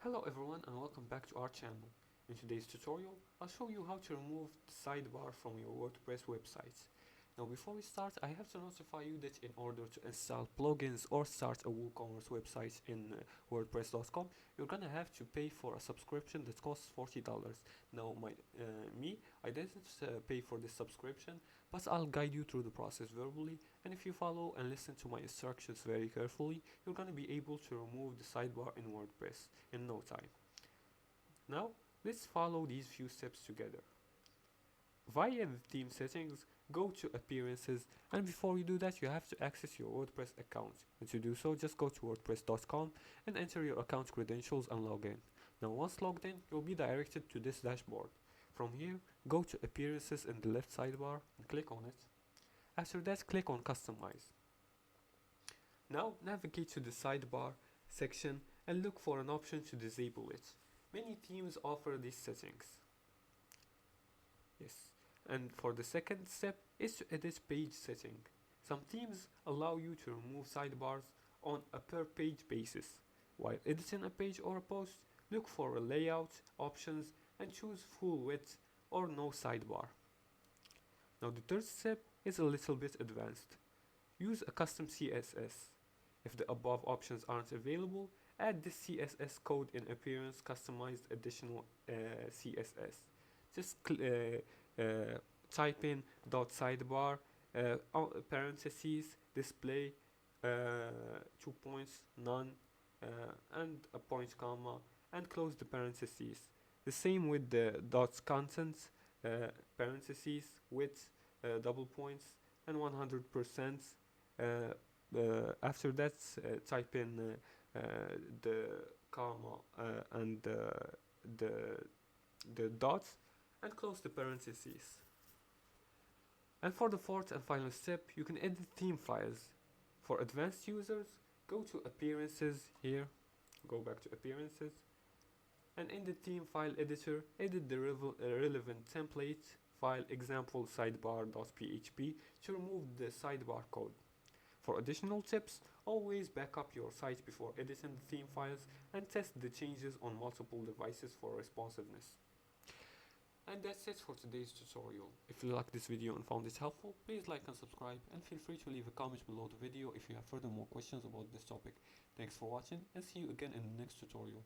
Hello everyone and welcome back to our channel. In today's tutorial, I'll show you how to remove the sidebar from your WordPress website. Now before we start, I have to notify you that in order to install plugins or start a WooCommerce website in WordPress.com, you're gonna have to pay for a subscription that costs $40. Now I didn't pay for this subscription, but I'll guide you through the process verbally, and if you follow and listen to my instructions very carefully, you're gonna be able to remove the sidebar in WordPress in no time. Now, let's follow these few steps together. Via the theme settings, go to appearances, and before you do that, you have to access your WordPress account. And to do so, just go to wordpress.com and enter your account credentials and log in. Now, once logged in, you'll be directed to this dashboard. From here, go to appearances in the left sidebar and click on it. After that, click on customize. Now, navigate to the sidebar section and look for an option to disable it. Many themes offer these settings. Yes. And for the second step is to edit page setting. Some themes allow you to remove sidebars on a per page basis. While editing a page or a post, look for a layout options and choose full width or no sidebar. Now the third step is a little bit advanced. Use a custom CSS. If the above options aren't available, add the CSS code in appearance customized additional CSS. Just type in .sidebar parentheses display 2 points none and a point comma and close the parentheses. The same with the contents parentheses width double points and 100%. After that, type in the comma and the dots and close the parentheses. And for the fourth and final step, you can edit theme files. For advanced users, go to appearances here, go back to appearances, and in the theme file editor, edit the relevant template file example sidebar.php to remove the sidebar code. For additional tips, always back up your site before editing the theme files and test the changes on multiple devices for responsiveness. And that's it for today's tutorial. If you liked this video and found it helpful, please like and subscribe, and feel free to leave a comment below the video if you have further more questions about this topic. Thanks for watching, and see you again in the next tutorial.